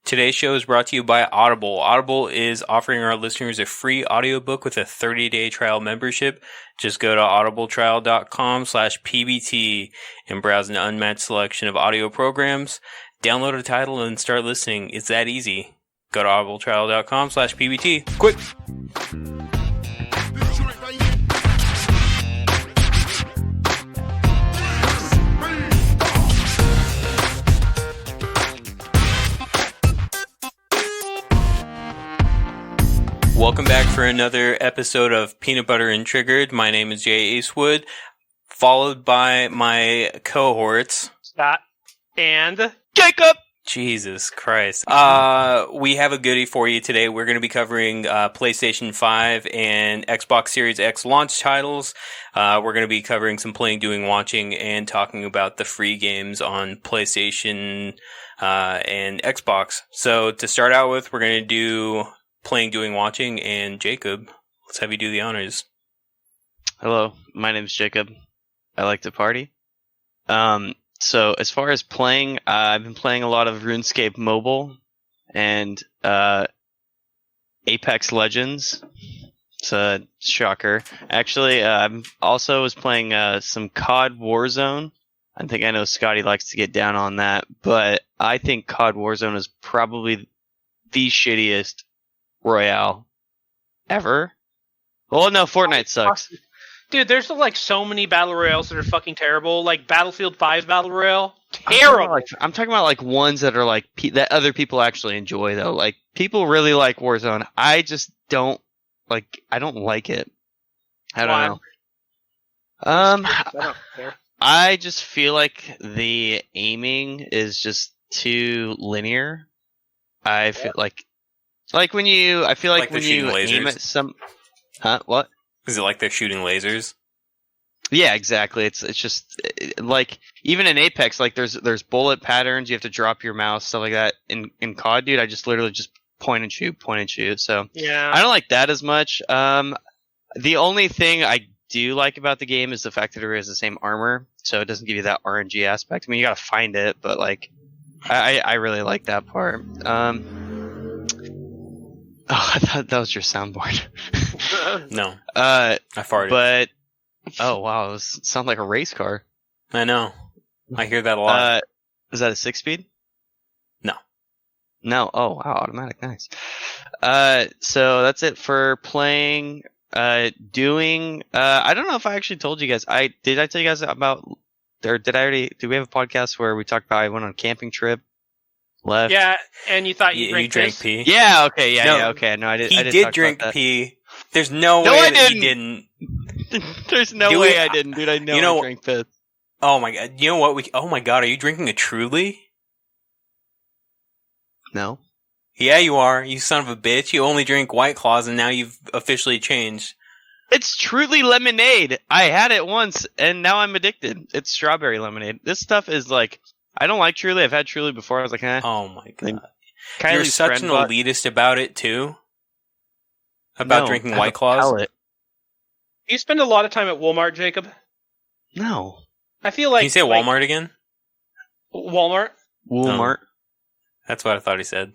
Today's show is brought to you by Audible. Audible is offering our listeners a free audiobook with a 30-day trial membership. Just go to audibletrial.com/PBT and browse an unmatched selection of audio programs. Download a title and start listening. It's that easy. Go to audibletrial.com/PBT. Quick! Welcome back for another episode of Peanut Butter and Triggered. My name is Jay Acewood, followed by my cohorts, Scott and Jacob. Jesus Christ. We have a goodie for you today. We're going to be covering PlayStation 5 and Xbox Series X launch titles. We're going to be covering some playing, doing, watching, and talking about the free games on PlayStation and Xbox. So to start out with, we're going to do playing, doing, watching, and Jacob, let's have you do the honors. Hello, my name's Jacob. I like to party. So as far as playing, I've been playing a lot of RuneScape Mobile and Apex Legends. It's a shocker. Actually, I also was playing some COD Warzone. I know Scotty likes to get down on that, but I think COD Warzone is probably the shittiest Royale ever. Well, no, Fortnite sucks. Dude, there's like so many battle royales that are fucking terrible. Like Battlefield 5's battle royale, terrible. I'm talking about like ones that are like that other people actually enjoy though. Like people really like Warzone. I just don't like. I don't like it. I don't know. I don't care. I just feel like the aiming is just too linear. I feel like when you, I feel like when you aim at some, what? Is it like they're shooting lasers? Yeah, exactly. It's just like even in Apex, like there's bullet patterns. You have to drop your mouse, stuff like that. In COD, dude, I just literally just point and shoot. So yeah, I don't like that as much. The only thing I do like about the game is the fact that it has the same armor, so it doesn't give you that RNG aspect. I mean, you gotta find it, but like I really like that part. Oh, I thought that was your soundboard. No. I farted. But, oh wow, it sounds like a race car. I know. I hear that a lot. Is that a 6-speed? No. No. Oh wow, automatic, nice. So that's it for playing. Doing. I don't know if I actually told you guys. Did I tell you guys about? Or did I already? Did we have a podcast where we talked about I went on a camping trip? Left. Yeah, and you thought you drank pee? Yeah, okay, yeah, okay. No, I did. He did drink pee. There's no way I that he didn't. There's no way I didn't, dude. I know I drank piss. Oh my god. You know what? Oh my god, are you drinking a Truly? No. Yeah, you are. You son of a bitch. You only drink White Claws and now you've officially changed. It's Truly lemonade. I had it once and now I'm addicted. It's strawberry lemonade. This stuff is like... I don't like Truly. I've had Truly before. I was like, eh. Oh my god. You're such an elitist about it too? About drinking White Claws? Do you spend a lot of time at Walmart, Jacob? No. I feel like... Can you say Walmart again? Walmart? Walmart. That's what I thought he said.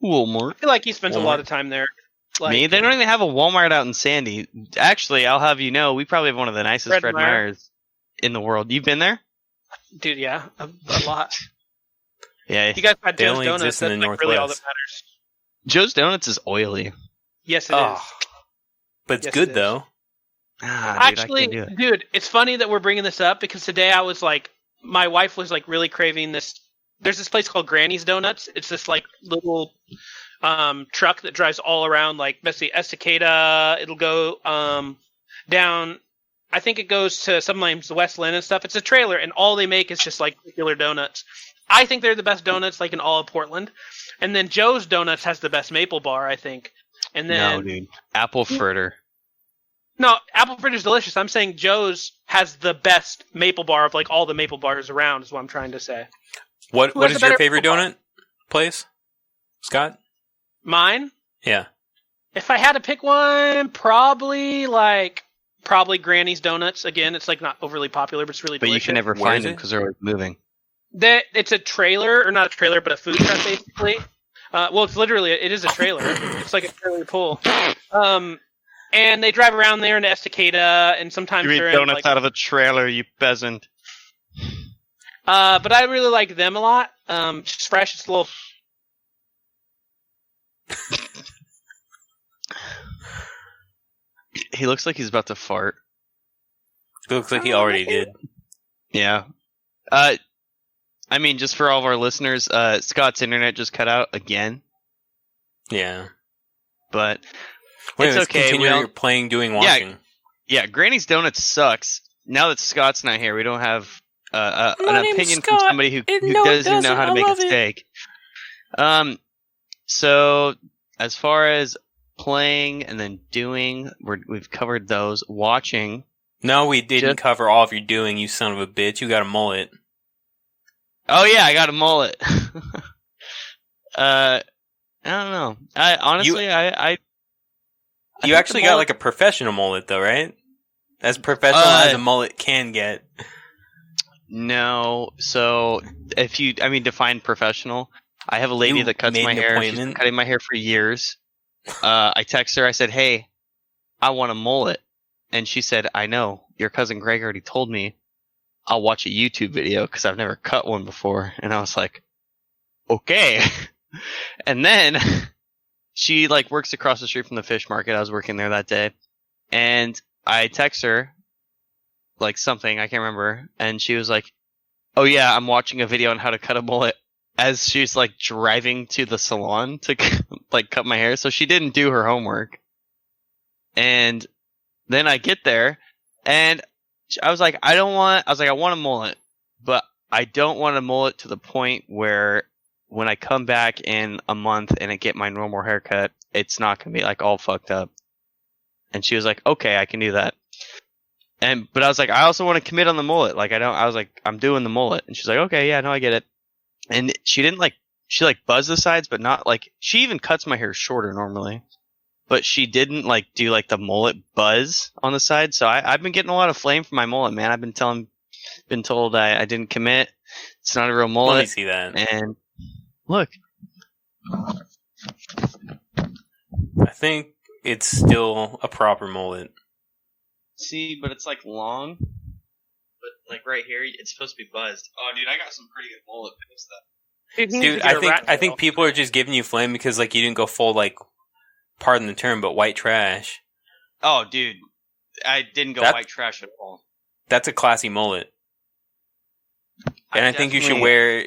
Walmart. I feel like he spends a lot of time there. Like, Me? They don't even have a Walmart out in Sandy. Actually, I'll have you know, we probably have one of the nicest Fred Meyers in the world. You've been there? Dude, yeah, a lot. Yeah, you guys had they Joe's only Donuts. exist in the That's like Northwest. really all that matters. Joe's Donuts is oily. Yes, it is. But it's good though. Actually, dude, it's funny that we're bringing this up because today I was like, my wife was like really craving this. There's this place called Granny's Donuts. It's this like little truck that drives all around like basically Estacada. It'll go down. I think it goes to sometimes West Lynn and stuff. It's a trailer, and all they make is just like regular donuts. I think they're the best donuts, like in all of Portland. And then Joe's Donuts has the best maple bar, I think. And then no, dude, apple fritter. No, apple fritter's delicious. I'm saying Joe's has the best maple bar of like all the maple bars around. Is what I'm trying to say. What is your favorite donut place, Scott? Mine? Yeah. If I had to pick one, probably Granny's Donuts. Again, it's like not overly popular, but it's really delicious. But you can never find them because they're always moving. It's a trailer, or not a trailer, but a food truck basically. Well, it is a trailer. It's like a trailer pull. And they drive around there in Estacada, and sometimes you eat they're donuts out of a trailer, you peasant. But I really like them a lot. It's fresh. It's a little. He looks like he's about to fart. It looks like he already did. Yeah. I mean, just for all of our listeners, Scott's internet just cut out again. Yeah. But it's okay. Continue playing, doing, watching. Yeah, Granny's Donuts sucks. Now that Scott's not here, we don't have an opinion from somebody who doesn't know how to make a steak. So as far as playing and then doing, we've covered those. Watching. No, we didn't cover all of your doing, you son of a bitch. You got a mullet. Oh yeah, I got a mullet. I don't know. You actually got like a professional mullet though, right? As professional as a mullet can get. No, so define professional. I have a lady that cuts my hair. She's been cutting my hair for years. I text her. I said, "Hey, I want a mullet," and she said, "I know. Your cousin Greg already told me. I'll watch a YouTube video because I've never cut one before." And I was like, "Okay." And then she like works across the street from the fish market. I was working there that day, and I text her like something I can't remember, and she was like, "Oh yeah, I'm watching a video on how to cut a mullet." As she's like driving to the salon to like cut my hair, so she didn't do her homework. And then I get there, and I was like, I want a mullet, but I don't want a mullet to the point where when I come back in a month and I get my normal haircut, it's not gonna be like all fucked up. And she was like, okay, I can do that. But I was like, I also want to commit on the mullet. I was like, I'm doing the mullet. And she's like, okay, yeah, no, I get it. And she didn't she buzzed the sides, but not she even cuts my hair shorter normally. But she didn't do the mullet buzz on the side. So I've been getting a lot of flame from my mullet, man. I've been told I didn't commit. It's not a real mullet. Let me see that. And look. I think it's still a proper mullet. See, but it's long. But right here, it's supposed to be buzzed. Oh, dude, I got some pretty good mullet pics though. Dude, I think people are just giving you flame because you didn't go full pardon the term, but white trash. Oh, dude, I didn't go white trash at all. That's a classy mullet, and I think you should wear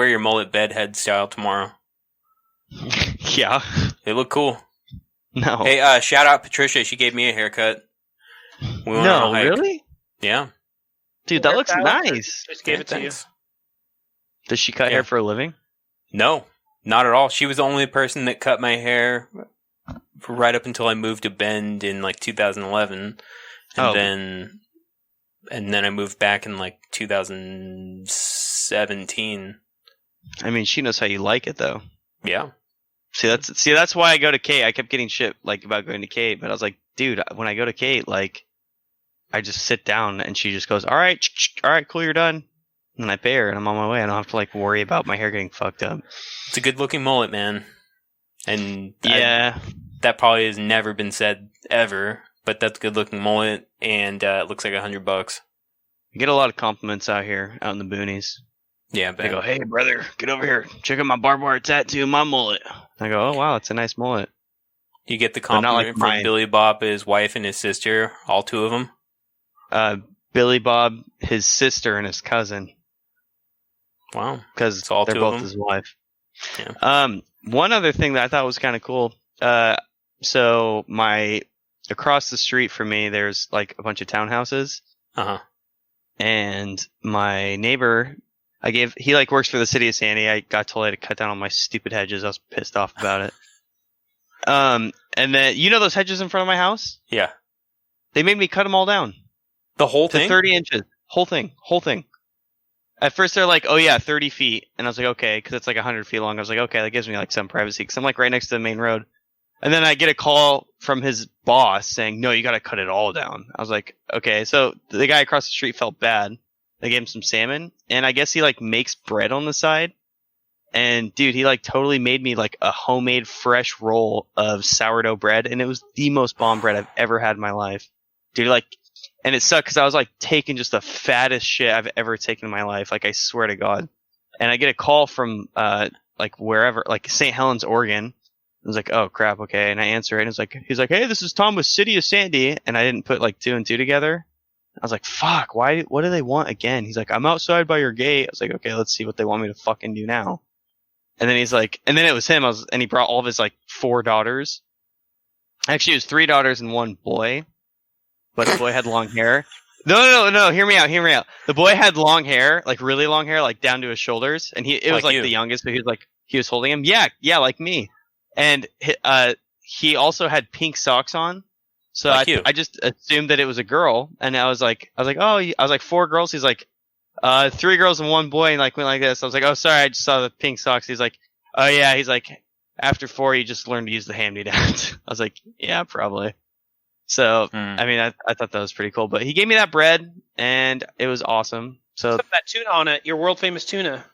your mullet bedhead style tomorrow. Yeah, they look cool. No, hey, shout out Patricia. She gave me a haircut. No, really? Yeah. Dude, that looks nice. Just gave it to you. Does she cut hair for a living? No, not at all. She was the only person that cut my hair right up until I moved to Bend in 2011, and then I moved back in 2017. I mean, she knows how you like it though. Yeah. See, that's why I go to Kate. I kept getting shit about going to Kate, but I was like, dude, when I go to Kate, I just sit down and she just goes, all right, cool, you're done. And then I pay her and I'm on my way. I don't have to worry about my hair getting fucked up. It's a good looking mullet, man. And yeah, that probably has never been said ever, but that's a good looking mullet, and it looks like $100. I get a lot of compliments out here, out in the boonies. Yeah, they go, hey brother, get over here, check out my barbed wire tattoo, my mullet. I go, oh wow, it's a nice mullet. You get the compliment from Billy Bob, his wife, and his sister, all two of them. Billy Bob, his sister, and his cousin. Wow, because they're both his wife. Yeah. One other thing that I thought was kind of cool. So across the street from me, there's a bunch of townhouses. And my neighbor, he works for the city of Sandy. I got told I had to cut down all my stupid hedges. I was pissed off about it. And then those hedges in front of my house? Yeah. They made me cut them all down. The whole thing? To 30 inches. Whole thing. At first they're like, oh yeah, 30 feet. And I was like, okay, because it's 100 feet long. I was like, okay, that gives me some privacy because I'm right next to the main road. And then I get a call from his boss saying, no, you got to cut it all down. I was like, okay. So the guy across the street felt bad. They gave him some salmon. And I guess he makes bread on the side. And dude, he like totally made me like a homemade fresh roll of sourdough bread, and it was the most bomb bread I've ever had in my life, dude. Like, and it sucked because I was like taking just the fattest shit I've ever taken in my life. Like, I swear to God. And I get a call from like wherever, like St. Helens, Oregon. I was like, oh crap, okay. And I answer it, and he's like, hey, this is Tom with City of Sandy, and I didn't put like 2 and 2 together. I was like, fuck, why? What do they want again? He's like, I'm outside by your gate. I was like, okay, let's see what they want me to fucking do now. And then he's like, and then it was him. And he brought all of his like 4 daughters. Actually, it was 3 daughters and 1 boy, but the boy had long hair. No. Hear me out. The boy had long hair, like really long hair, like down to his shoulders, and it was like the youngest, but he was holding him. Yeah, like me. And he also had pink socks on. So I just assumed that it was a girl, and I was like, oh, I was like 4 girls. He's like, 3 girls and 1 boy, and like went like this. I was like, oh, sorry, I just saw the pink socks. He's like, oh yeah. He's like, after 4, you just learn to use the hand-me-downs. I was like, yeah, probably. So I mean, I thought that was pretty cool. But he gave me that bread, and it was awesome. So that tuna on it, your world famous tuna.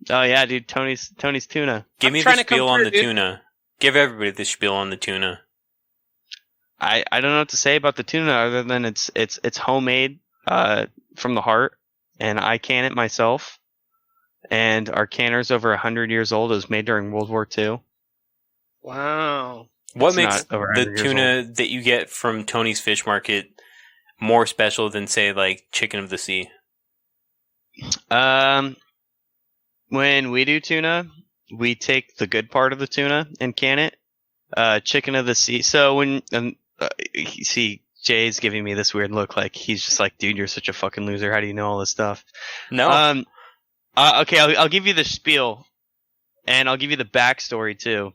Oh yeah, dude, Tony's tuna. Give me the spiel on the tuna. Give everybody the spiel on the tuna. I don't know what to say about the tuna other than it's homemade from the heart, and I can it myself. And our canner's over 100 years old. It was made during World War II. Wow. What makes the tuna that you get from Tony's Fish Market more special than, say, like Chicken of the Sea? When we do tuna, we take the good part of the tuna and can it. Chicken of the Sea. So when you see Jay's giving me this weird look, like he's just like, dude, you're such a fucking loser. How do you know all this stuff? No. Okay, I'll give you the spiel, and I'll give you the backstory too.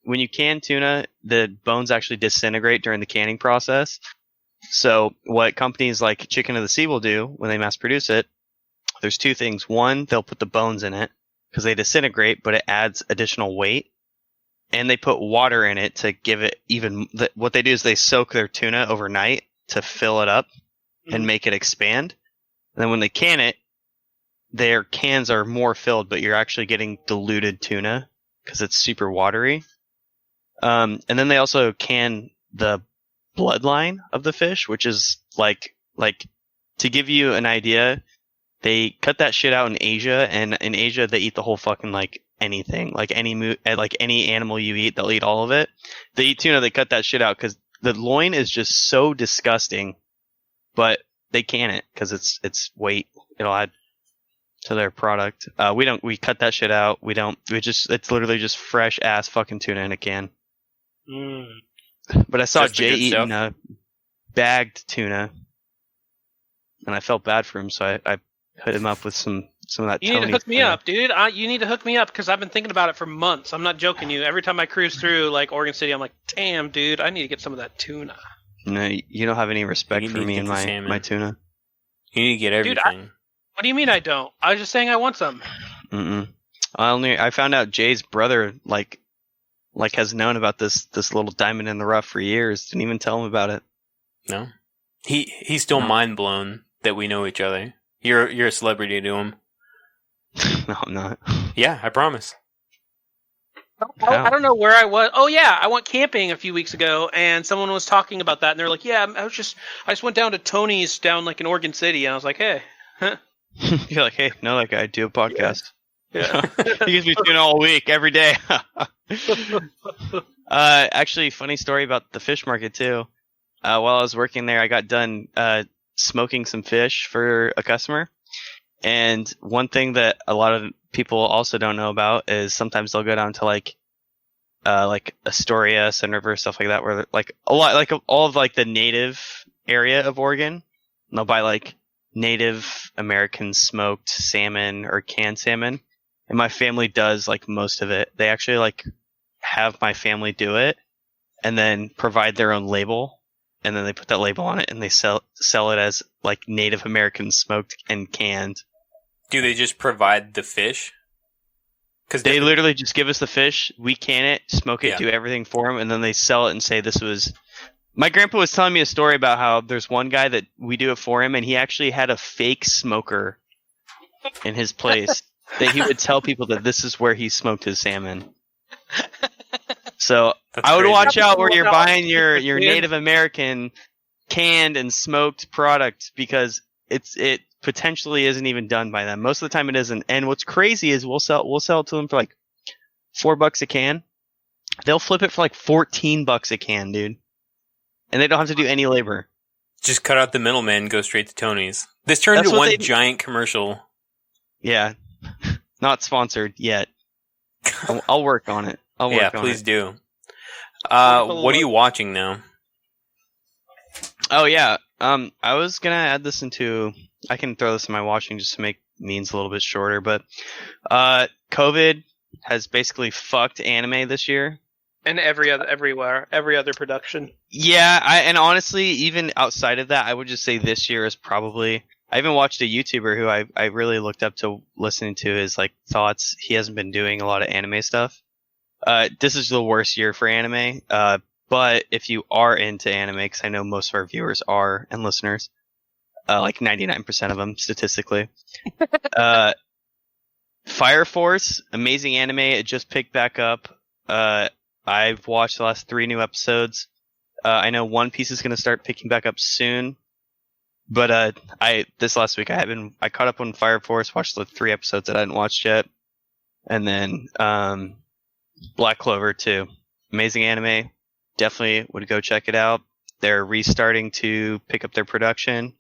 When you can tuna, the bones actually disintegrate during the canning process. So what companies like Chicken of the Sea will do when they mass produce it, there's 2 things. One, they'll put the bones in it because they disintegrate, but it adds additional weight. And they put water in it to give it what they do is they soak their tuna overnight to fill it up and make it expand. And then when they can it, their cans are more filled, but you're actually getting diluted tuna because it's super watery. And then they also can the bloodline of the fish, which is like to give you an idea, they cut that shit out in Asia, and in Asia they eat the whole fucking like anything, like any animal you eat, they'll eat all of it. They eat tuna, they cut that shit out because the loin is just so disgusting, but they can it because it's weight. It'll add to their product. We cut that shit out. It's literally just fresh ass fucking tuna in a can. But I saw Jay eating bagged tuna, and I felt bad for him, so I hit him up with some of that. You need to hook me up, dude. You need to hook me up because I've been thinking about it for months. I'm not joking you. Every time I cruise through like Oregon City, I'm like, damn, dude, I need to get some of that tuna. No, you don't have any respect for me and my tuna. You need to get everything. Dude, what do you mean I don't? I was just saying I want some. I found out Jay's brother like has known about this little diamond in the rough for years. Didn't even tell him about it. No, he's still mind blown that we know each other. You're a celebrity to him. No, I'm not. Yeah, I promise. I don't know where I was. Oh yeah, I went camping a few weeks ago, and someone was talking about that, and they're like, "Yeah, I just went down to Tony's down like in Oregon City," and I was like, "Hey." You're like, "Hey, no, that guy, do a podcast." Yeah. He gives me tuna all week, every day. Actually, funny story about the fish market too. While I was working there, I got done smoking some fish for a customer. And one thing that a lot of people also don't know about is sometimes they'll go down to like Astoria, Sun River, stuff like that, where like a lot, like all of like the native area of Oregon, and they'll buy like Native American smoked salmon or canned salmon. And my family does like most of it. They actually like have my family do it and then provide their own label. And then they put that label on it and they sell it as like Native American smoked and canned. Do they just provide the fish? Because they literally just give us the fish, we can it, smoke it, do everything for them, and then they sell it and say this was... My grandpa was telling me a story about how there's one guy that we do it for him, and he actually had a fake smoker in his place. that he would tell people that this is where he smoked his salmon. So That's I would crazy. watch out where you're buying your Native American canned and smoked product, because it potentially isn't even done by them. Most of the time it isn't. And what's crazy is we'll sell it to them for like $4 a can. They'll flip it for like $14 a can, dude. And they don't have to do any labor. Just cut out the middleman and go straight to Tony's. This turned into one giant commercial. Yeah. Not sponsored yet. I'll work on it. Yeah, please do. What are you watching now? Oh, yeah. I was going to add this into... I can throw this in my watching just to make means a little bit shorter, but COVID has basically fucked anime this year. And every other production. Yeah, and honestly, even outside of that, I would just say this year is probably... I even watched a YouTuber who I really looked up to listening to his like thoughts. He hasn't been doing a lot of anime stuff. This is the worst year for anime. But if you are into anime, because I know most of our viewers are and listeners, like 99% of them statistically. Fire Force, amazing anime. It just picked back up. I've watched the last 3 new episodes. I know One Piece is going to start picking back up soon. But this last week I caught up on Fire Force, watched the 3 episodes that I hadn't watched yet, and then Black Clover too. Amazing anime. Definitely would go check it out. They're restarting to pick up their production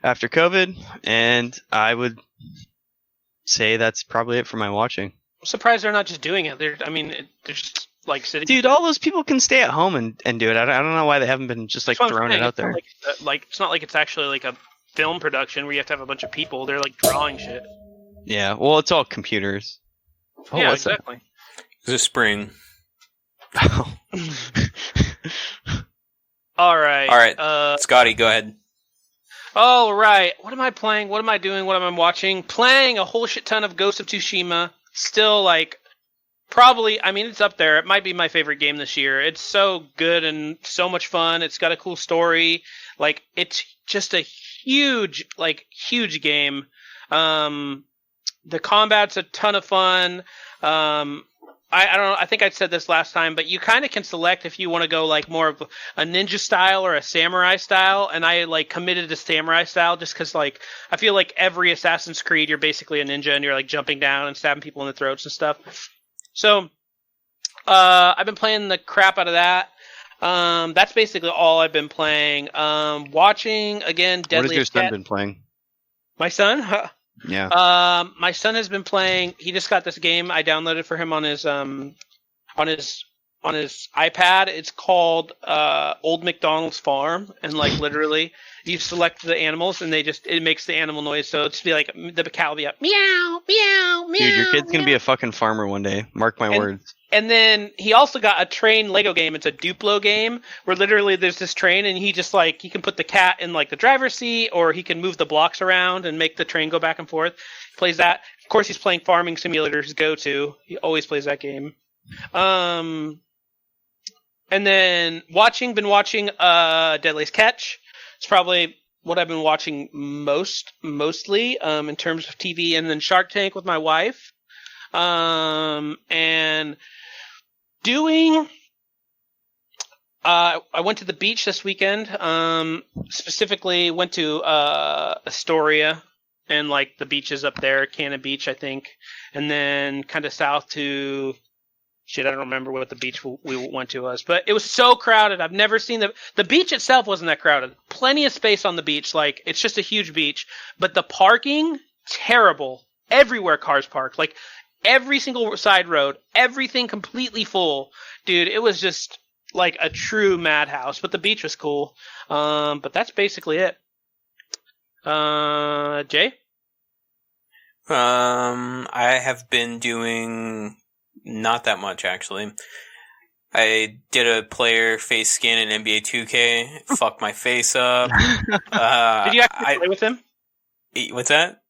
after COVID, and I would say that's probably it for my watching. I'm surprised they're not just doing it. They're just like sitting. Dude, all those people can stay at home and do it. I don't know why they haven't been just like throwing it out there. It's not like it's actually like a film production where you have to have a bunch of people. They're like drawing shit. Yeah, well, it's all computers. Oh, yeah, exactly. It's a spring. All right. Scotty, go ahead. All right. What am I playing? What am I doing? What am I watching? Playing a whole shit ton of Ghost of Tsushima. Still like... Probably, I mean, it's up there. It might be my favorite game this year. It's so good and so much fun. It's got a cool story. Like, it's just a huge game. The combat's a ton of fun. I don't know. I think I said this last time, but you kind of can select if you want to go like more of a ninja style or a samurai style. And I like committed to samurai style just because like I feel like every Assassin's Creed, you're basically a ninja and you're like jumping down and stabbing people in the throats and stuff. So, I've been playing the crap out of that. That's basically all I've been playing. Watching, again, Deadliest Cat. What has your son been playing? My son? Yeah. My son has been playing, he just got this game I downloaded for him on his iPad. It's called, Old MacDonald's Farm. And like literally, you select the animals and it makes the animal noise. So it's be like, the cat will be up, meow, meow, meow. Dude, your kid's going to be a fucking farmer one day. Mark my words. And then he also got a train Lego game. It's a Duplo game where literally there's this train and he just like, he can put the cat in like the driver's seat or he can move the blocks around and make the train go back and forth. He plays that. Of course, he's playing Farming Simulator, his go-to. He always plays that game. And then been watching Deadliest Catch. It's probably what I've been watching mostly in terms of TV. And then Shark Tank with my wife. And doing... I went to the beach this weekend. Specifically went to Astoria. And like the beaches up there, Cannon Beach, I think. And then kind of south to... Shit, I don't remember what the beach we went to was, but it was so crowded. I've never seen the beach itself wasn't that crowded. Plenty of space on the beach. Like, it's just a huge beach, but the parking, terrible. Everywhere cars parked. Like, every single side road, everything completely full. Dude, it was just like a true madhouse, but the beach was cool. But that's basically it. Jay? I have been doing... Not that much, actually. I did a player face scan in NBA 2K. Fucked my face up. Did you actually play with him? What's that?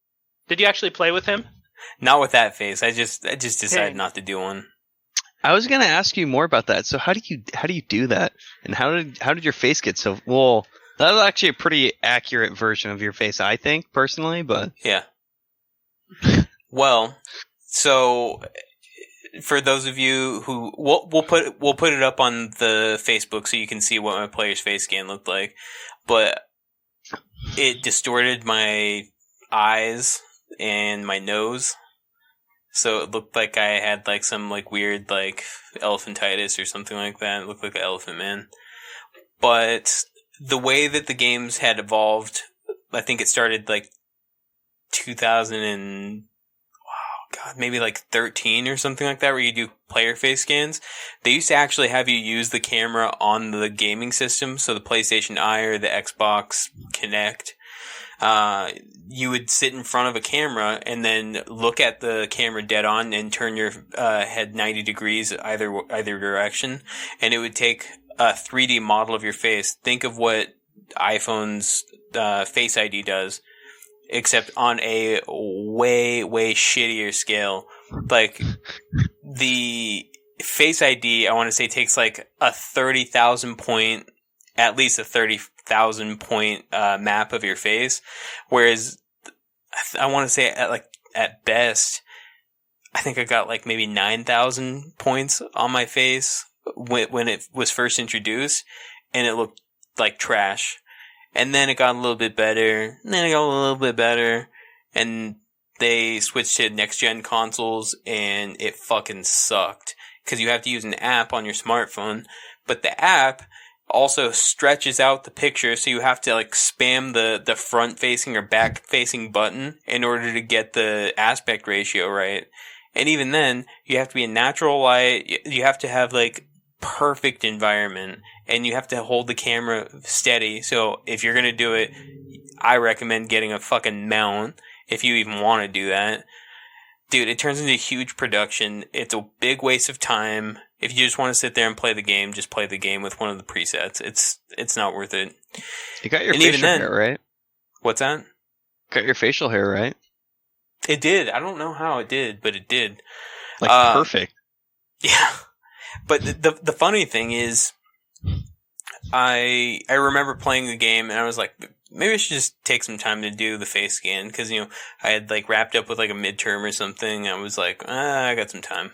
Did you actually play with him? Not with that face. I just decided not to do one. I was gonna ask you more about that. So how do you do that? And how did your face get so well? That was actually a pretty accurate version of your face, I think, personally. But yeah. Well, so for those of you who we'll put it up on the Facebook so you can see what my player's face scan looked like, but it distorted my eyes and my nose, so it looked like I had like some like weird like elephantitis or something like that. It looked like an elephant man. But the way that the games had evolved, I think it started like 2000 and maybe like 13 or something like that, where you do player face scans. They used to actually have you use the camera on the gaming system, so the PlayStation Eye or the Xbox Kinect. You would sit in front of a camera and then look at the camera dead on and turn your head 90 degrees either direction, and it would take a 3D model of your face. Think of what iPhone's Face ID does, except on a way, way shittier scale. Like, the Face ID, I want to say, takes like a 30,000 point, at least a 30,000 point map of your face, whereas I want to say at best, I think I got like maybe 9,000 points on my face when it was first introduced, and it looked like trash. And then it got a little bit better, and then it got a little bit better, and they switched to next-gen consoles, and it fucking sucked. Because you have to use an app on your smartphone, but the app also stretches out the picture, so you have to like spam the front-facing or back-facing button in order to get the aspect ratio right. And even then, you have to be in natural light, you have to have like perfect environment, and you have to hold the camera steady. So if you're going to do it, I recommend getting a fucking mount if you even want to do that. Dude, it turns into a huge production. It's a big waste of time. If you just want to sit there and play the game, just play the game with one of the presets. It's not worth it. You got your facial hair, right? What's that? Got your facial hair, right? It did. I don't know how it did, but it did. Like, perfect. Yeah. But the funny thing is, I remember playing the game and I was like, maybe I should just take some time to do the face scan, because I had like wrapped up with like a midterm or something. I was like, I got some time.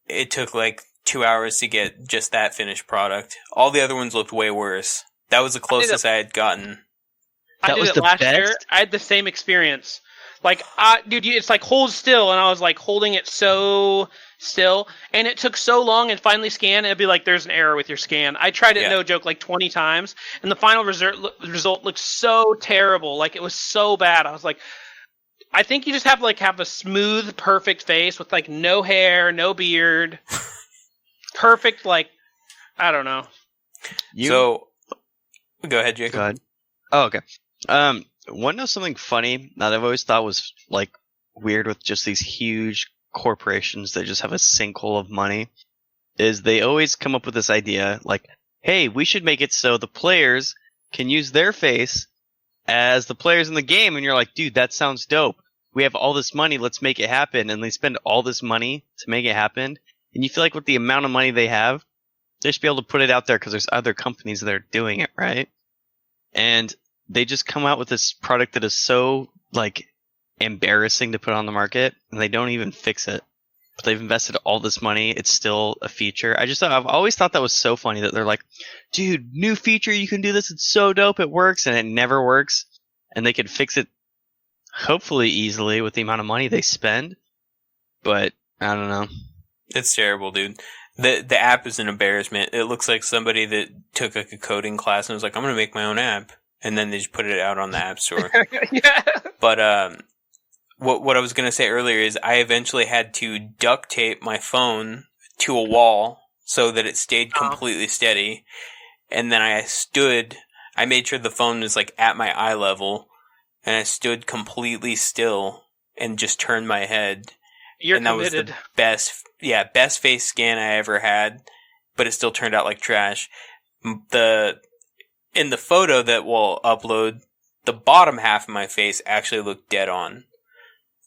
It took like 2 hours to get just that finished product. All the other ones looked way worse. That was the closest I had gotten. I did it last year. I had the same experience. Like, dude, it's like hold still, and I was like holding it so still, and it took so long, and finally scan, and it'd be like, there's an error with your scan. I tried it, no joke, like 20 times, and the final result looked so terrible. Like, it was so bad. I was like, I think you just have to like have a smooth, perfect face with like no hair, no beard, perfect. Like, I don't know. So, go ahead, Jacob. Go ahead. Oh, okay. Want to know something funny that I've always thought was like weird with just these huge corporations that just have a sinkhole of money? Is they always come up with this idea like, hey, we should make it so the players can use their face as the players in the game, and you're like, dude, that sounds dope. We have all this money, let's make it happen. And they spend all this money to make it happen, and you feel like with the amount of money they have, they should be able to put it out there because there's other companies that are doing it, right? And they just come out with this product that is so like embarrassing to put on the market, and they don't even fix it. But they've invested all this money. It's still a feature. I've always thought that was so funny that they're like, dude, new feature, you can do this. It's so dope. It works, and it never works. And they could fix it hopefully easily with the amount of money they spend. But I don't know. It's terrible, dude. The app is an embarrassment. It looks like somebody that took like a coding class and was like, I'm going to make my own app. And then they just put it out on the App Store. Yeah. But what I was going to say earlier is I eventually had to duct tape my phone to a wall so that it stayed completely steady. And then I made sure the phone was like at my eye level, and I stood completely still and just turned my head. You're and that committed. was the best face scan I ever had, but it still turned out like trash. In the photo that we'll upload, the bottom half of my face actually looked dead on.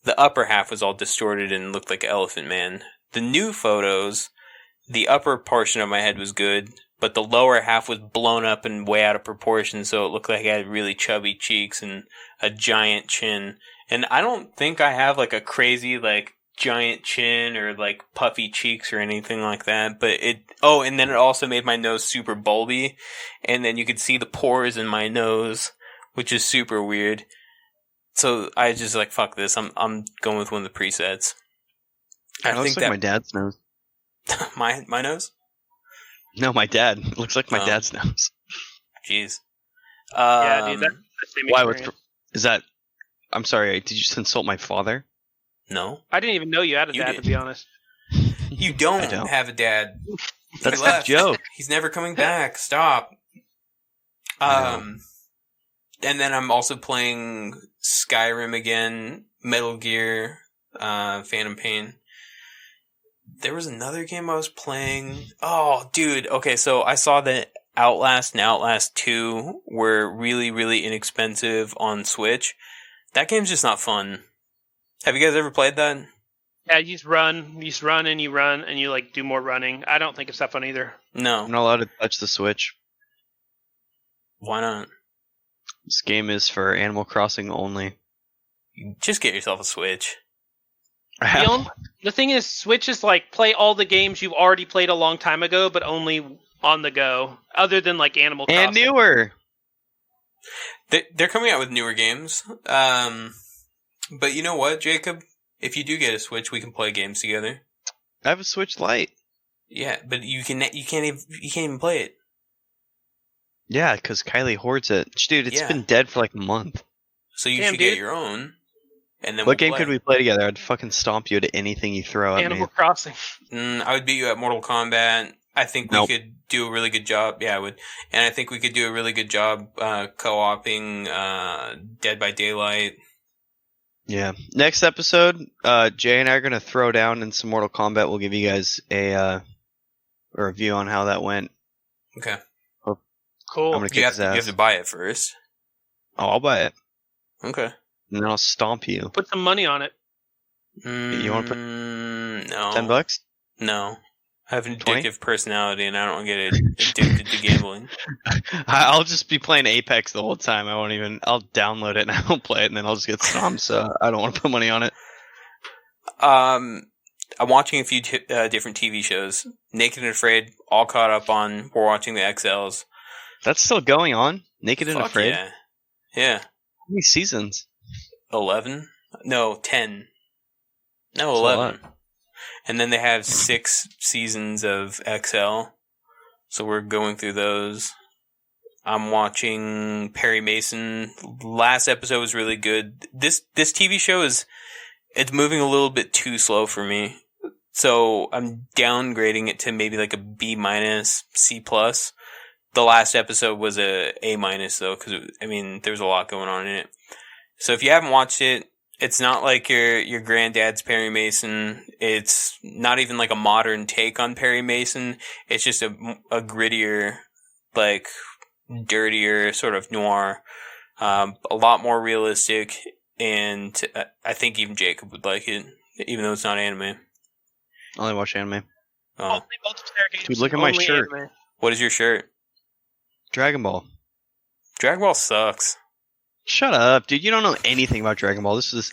The upper half was all distorted and looked like Elephant Man. The new photos, the upper portion of my head was good, but the lower half was blown up and way out of proportion, so it looked like I had really chubby cheeks and a giant chin. And I don't think I have like a crazy like giant chin or like puffy cheeks or anything like that. But and then it also made my nose super bulby, and then you could see the pores in my nose, which is super weird. So I just like, fuck this. I'm going with one of the presets. I think looks like my dad's nose. my nose? No, my dad. It looks like my dad's nose. Jeez. Yeah, dude. That's the same experience. Is that? I'm sorry. Did you just insult my father? No. I didn't even know you had a dad, to be honest. You don't have a dad. That's a joke. He's never coming back. Stop. And then I'm also playing Skyrim again, Metal Gear, Phantom Pain. There was another game I was playing. Oh, dude. Okay, so I saw that Outlast and Outlast 2 were really, really inexpensive on Switch. That game's just not fun. Have you guys ever played that? Yeah, you just run and you like do more running. I don't think it's that fun either. No. I'm not allowed to touch the Switch. Why not? This game is for Animal Crossing only. Just get yourself a Switch. The thing is, Switch is like play all the games you've already played a long time ago, but only on the go, other than like Animal Crossing. And newer. They're coming out with newer games. But you know what, Jacob? If you do get a Switch, we can play games together. I have a Switch Lite. Yeah, but you can't even play it. Yeah, because Kylie hoards it. Dude, it's been dead for like a month. So you should get your own. And then what game could we play together? I'd fucking stomp you to anything you throw at me. Animal Crossing. I would beat you at Mortal Kombat. I think we could do a really good job. Yeah, I would. And I think we could do a really good job co-oping Dead by Daylight. Yeah. Next episode, Jay and I are going to throw down in some Mortal Kombat. We'll give you guys a review on how that went. Okay. Cool. I'm gonna you have to buy it first. Oh, I'll buy it. Okay. And then I'll stomp you. Put some money on it. You want to put no $10? No. I have an addictive personality, and I don't get addicted to gambling. I'll just be playing Apex the whole time. I'll download it and I won't play it, and then I'll just get stomped. So I don't want to put money on it. I'm watching a few different TV shows. Naked and Afraid, all caught up on. We're watching the XLs. That's still going on. Naked and Afraid. Yeah. How many seasons? 11? No, 10. No, 11. And then they have 6 seasons of XL. So we're going through those. I'm watching Perry Mason. Last episode was really good. This TV show it's moving a little bit too slow for me. So I'm downgrading it to maybe like a B-, C+. The last episode was a A- though, because there's a lot going on in it. So if you haven't watched it, it's not like your granddad's Perry Mason. It's not even like a modern take on Perry Mason. It's just a grittier, like dirtier sort of noir, a lot more realistic, and I think even Jacob would like it, even though it's not anime. I only watch anime. Oh, dude, look at my shirt. Anime. What is your shirt? Dragon Ball. Dragon Ball sucks. Shut up, dude. You don't know anything about Dragon Ball. This is...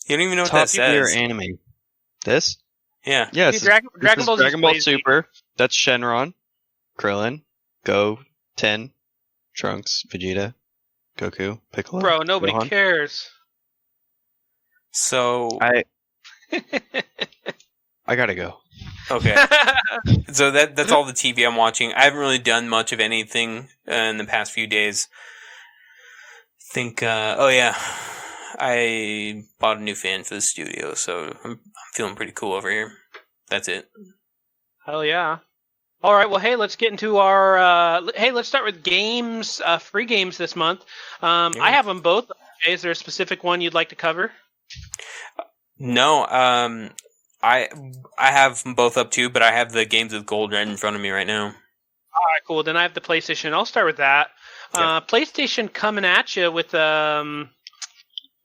You don't even know what that says. Anime. This? Yeah. Yeah. Dude, Dragon Ball Super. That's Shenron, Krillin, Ten, Trunks, Vegeta, Goku, Piccolo. Bro, nobody Gohan. cares. So... I gotta go. Okay. So that's all the TV I'm watching. I haven't really done much of anything in the past few days. I bought a new fan for the studio, so I'm feeling pretty cool over here. That's it. Hell yeah. All right, well, hey, let's get into our... let's start with games, free games this month. I have them both. Is there a specific one you'd like to cover? No, I have them both up too, but I have the games with gold right in front of me right now. All right, cool. Then I have the PlayStation. I'll start with that. PlayStation coming at you with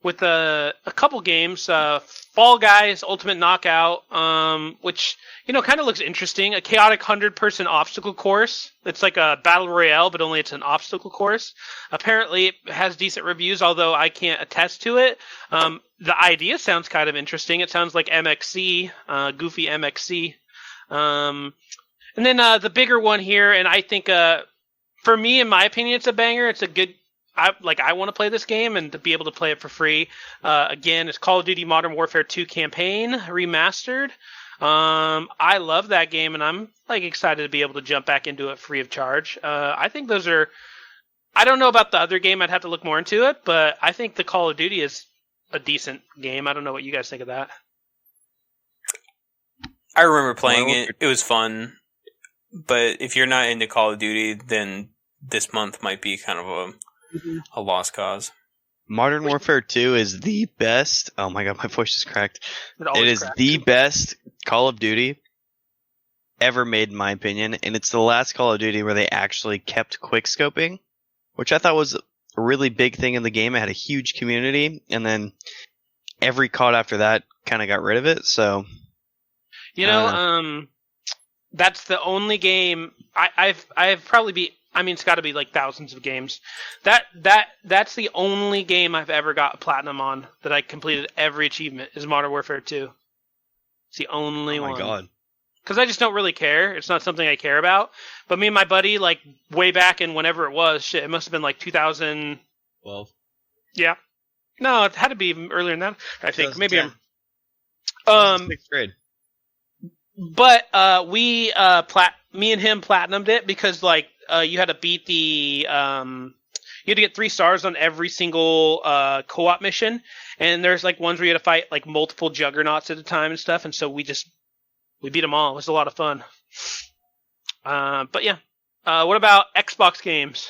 with a couple games. Fall Guys Ultimate Knockout, which kind of looks interesting. A chaotic 100-person obstacle course. It's like a battle royale, but only it's an obstacle course. Apparently, it has decent reviews, although I can't attest to it. The idea sounds kind of interesting. It sounds like MXC, Goofy MXC. And then the bigger one here, and I think for me, in my opinion, it's a banger. It's a good. I want to play this game and to be able to play it for free. Again, it's Call of Duty Modern Warfare 2 Campaign Remastered. I love that game, and I'm excited to be able to jump back into it free of charge. I think those are. I don't know about the other game. I'd have to look more into it, but I think the Call of Duty is a decent game. I don't know what you guys think of that. I remember playing it. It was fun, but if you're not into Call of Duty, then this month might be kind of a lost cause. Modern Warfare 2 is the best. Oh my god, my voice is cracked. It is the best Call of Duty ever made, in my opinion, and it's the last Call of Duty where they actually kept quickscoping, which I thought was a really big thing in the game. It had a huge community, and then every COD after that kind of got rid of it. So, that's the only game I've probably beat. I mean, it's got to be thousands of games. That's the only game I've ever got platinum on that I completed every achievement is Modern Warfare 2. It's the only one. Oh my god. Because I just don't really care. It's not something I care about. But me and my buddy, way back in whenever it was, it must have been 2012. Yeah. No, it had to be earlier than that. I think maybe I'm. 6th grade. But me and him platinumed it because you had to beat the you had to get 3 stars on every single co-op mission, and there's ones where you had to fight multiple juggernauts at a time and stuff, and so we beat them all. It was a lot of fun. But yeah, what about Xbox games?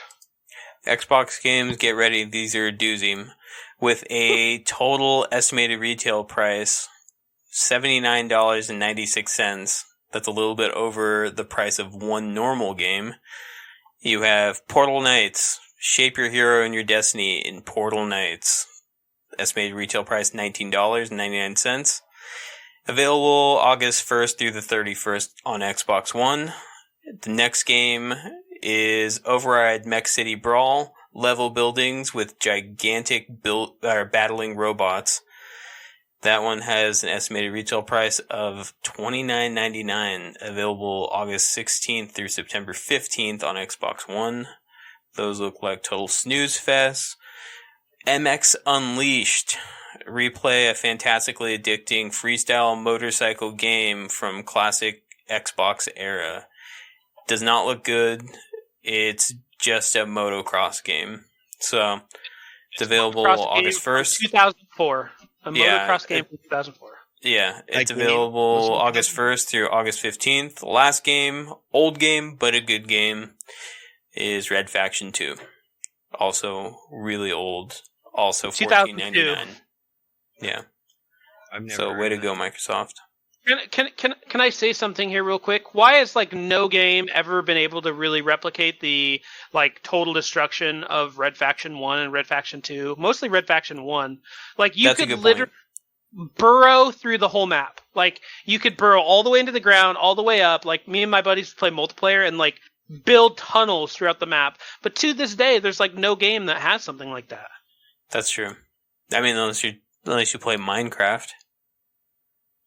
Xbox games, get ready. These are a doozy. With a total estimated retail price $79.96. That's a little bit over the price of one normal game. You have Portal Knights. Shape your hero and your destiny in Portal Knights. Estimated retail price $19.99. Available August 1st through the 31st on Xbox One. The next game is Override Mech City Brawl. Level buildings with gigantic battling robots. That one has an estimated retail price of $29.99, available August 16th through September 15th on Xbox One. Those look like total snooze fest. MX Unleashed. Replay a fantastically addicting freestyle motorcycle game from classic Xbox era. Does not look good. It's just a motocross game. So, it's available August 1st. 2004. A motocross game from 2004. Yeah, it's available August 1st through August 15th. The last game, old game, but a good game, is Red Faction 2. Also really old. Also $14.99. Yeah. So way to go, Microsoft. Can I say something here real quick? Why has no game ever been able to really replicate the total destruction of Red Faction 1 and Red Faction 2? Mostly Red Faction 1. You could literally burrow through the whole map. You could burrow all the way into the ground, all the way up. Me and my buddies play multiplayer and build tunnels throughout the map. But to this day, there's no game that has something like that. That's true. I mean, unless you play Minecraft.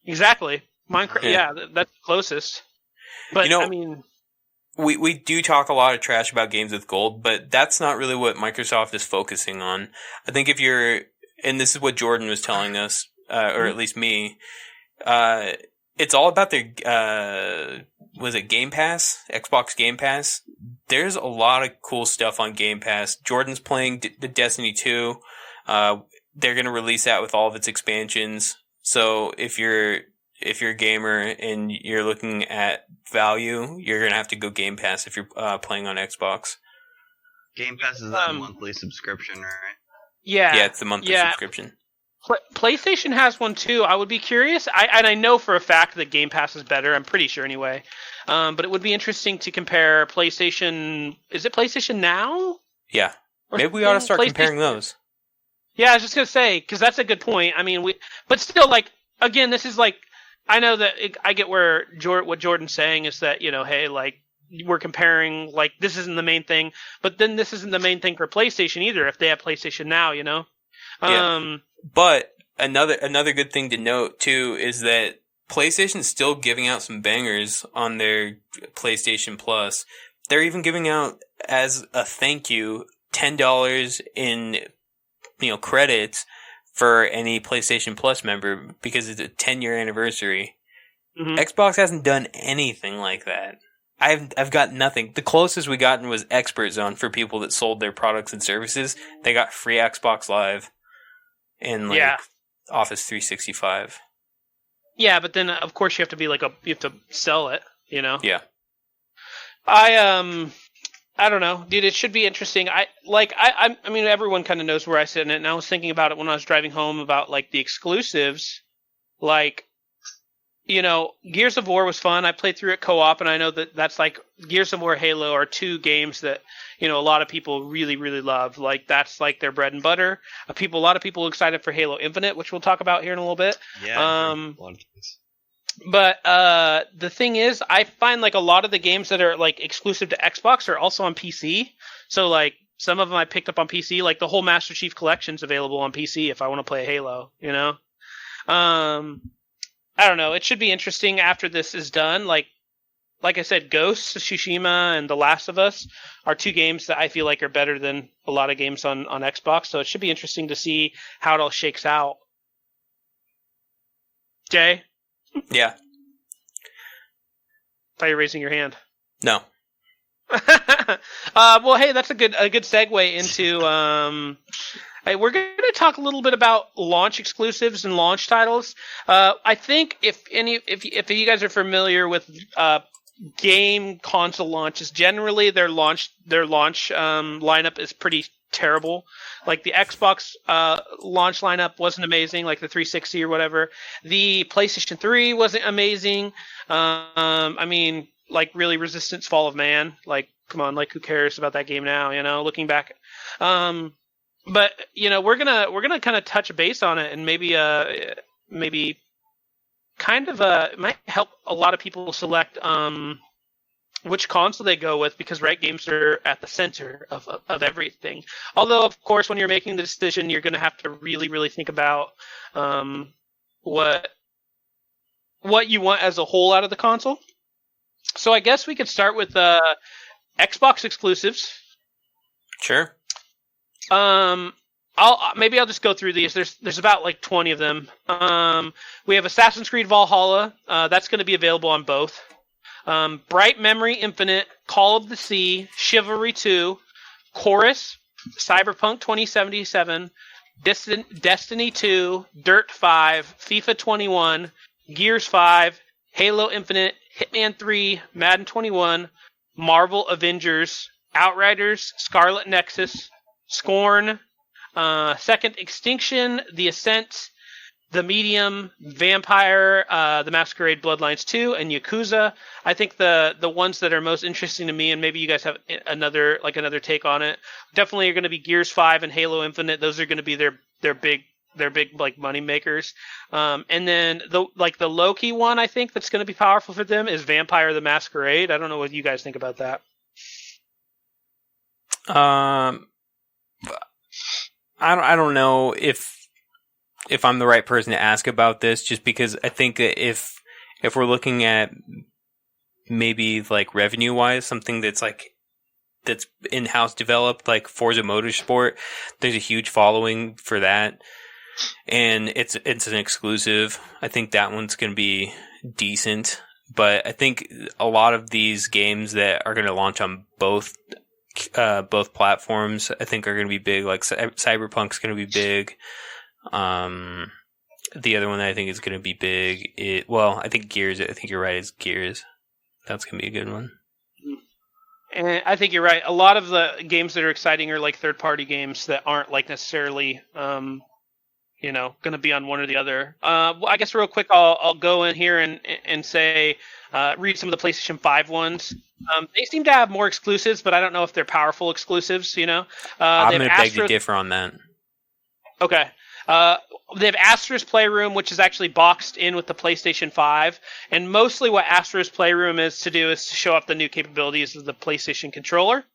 Exactly. Minecraft, yeah, that's the closest. But, I mean... We do talk a lot of trash about games with gold, but that's not really what Microsoft is focusing on. I think if you're... And this is what Jordan was telling us, or at least me. It's all about their... was it Game Pass? Xbox Game Pass? There's a lot of cool stuff on Game Pass. Jordan's playing the Destiny 2. They're going to release that with all of its expansions. So if you're a gamer and you're looking at value, you're going to have to go Game Pass if you're playing on Xbox. Game Pass is a monthly subscription, right? Yeah. Yeah, it's the monthly subscription. PlayStation has one too. I would be curious. I know for a fact that Game Pass is better. I'm pretty sure anyway. But it would be interesting to compare PlayStation. Is it PlayStation Now? Yeah. Maybe we ought to start comparing those. Yeah, I was just gonna say because that's a good point. I mean, but still, like, again, this is like, I know that I get where what Jordan's saying is that, hey, like, we're comparing, like, this isn't the main thing, but then this isn't the main thing for PlayStation either. If they have PlayStation Now, Yeah. But another good thing to note too is that PlayStation's still giving out some bangers on their PlayStation Plus. They're even giving out, as a thank you, $10 in credits for any PlayStation Plus member because it's a 10-year anniversary. Mm-hmm. Xbox hasn't done anything like that. I've got nothing. The closest we gotten was Expert Zone for people that sold their products and services. They got free Xbox Live and Office 365. Yeah, but then of course you have to be you have to sell it, Yeah. I don't know, dude. It should be interesting. I mean, everyone kind of knows where I sit in it, and I was thinking about it when I was driving home about like the exclusives. Like, Gears of War was fun. I played through it co-op, and I know that's like Gears of War, Halo are two games that a lot of people really, really love. Like, that's like their bread and butter. A lot of people excited for Halo Infinite, which we'll talk about here in a little bit. Yeah. But the thing is, I find like a lot of the games that are like exclusive to Xbox are also on PC. So like some of them I picked up on PC. Like the whole Master Chief Collection's available on PC if I want to play Halo. I don't know. It should be interesting after this is done. Like I said, Ghost of Tsushima and The Last of Us are two games that I feel like are better than a lot of games on Xbox. So it should be interesting to see how it all shakes out. Jay? Yeah. Thought you were raising your hand. No. Well, hey, that's a good segue into. We're going to talk a little bit about launch exclusives and launch titles. I think if you guys are familiar with game console launches, generally their launch lineup is pretty terrible. Like the Xbox launch lineup wasn't amazing, like the 360 or whatever. The PlayStation 3 wasn't amazing. I mean, like really Resistance Fall of Man. Like, come on, like who cares about that game now, looking back. But we're gonna kind of touch base on it and maybe kind of it might help a lot of people select which console they go with, because games are at the center of everything. Although, of course, when you're making the decision, you're going to have to really, really think about what you want as a whole out of the console. So I guess we could start with Xbox exclusives. Sure. I'll just go through these. There's about like 20 of them. We have Assassin's Creed Valhalla. That's going to be available on both. Bright Memory Infinite, Call of the Sea, Chivalry 2, Chorus, Cyberpunk 2077, Destiny 2, Dirt 5, FIFA 21, Gears 5, Halo Infinite, Hitman 3, Madden 21, Marvel Avengers, Outriders, Scarlet Nexus, Scorn, Second Extinction, The Ascent, The Medium, Vampire, The Masquerade Bloodlines 2, and Yakuza. I think the ones that are most interesting to me, and maybe you guys have another take on it, definitely are going to be Gears 5 and Halo Infinite. Those are going to be their big like money makers. And then the low-key one I think that's going to be powerful for them is Vampire the Masquerade. I don't know what you guys think about that. I don't know if I'm the right person to ask about this, just because I think that if we're looking at maybe like revenue wise, something that's in-house developed, like Forza Motorsport, there's a huge following for that, and it's an exclusive. I think that one's going to be decent, but I think a lot of these games that are going to launch on both platforms, I think are going to be big. Like Cyberpunk's going to be big. The other one that I think is going to be big, I think Gears. I think you're right. Is Gears. That's going to be a good one. And I think you're right. A lot of the games that are exciting are like third-party games that aren't like necessarily, going to be on one or the other. I guess real quick, I'll go in here and say, read some of the PlayStation 5 ones. They seem to have more exclusives, but I don't know if they're powerful exclusives. I'm going to beg to differ on that. Okay. They have Astra's Playroom, which is actually boxed in with the PlayStation 5. And mostly what Astra's Playroom is to show off the new capabilities of the PlayStation controller.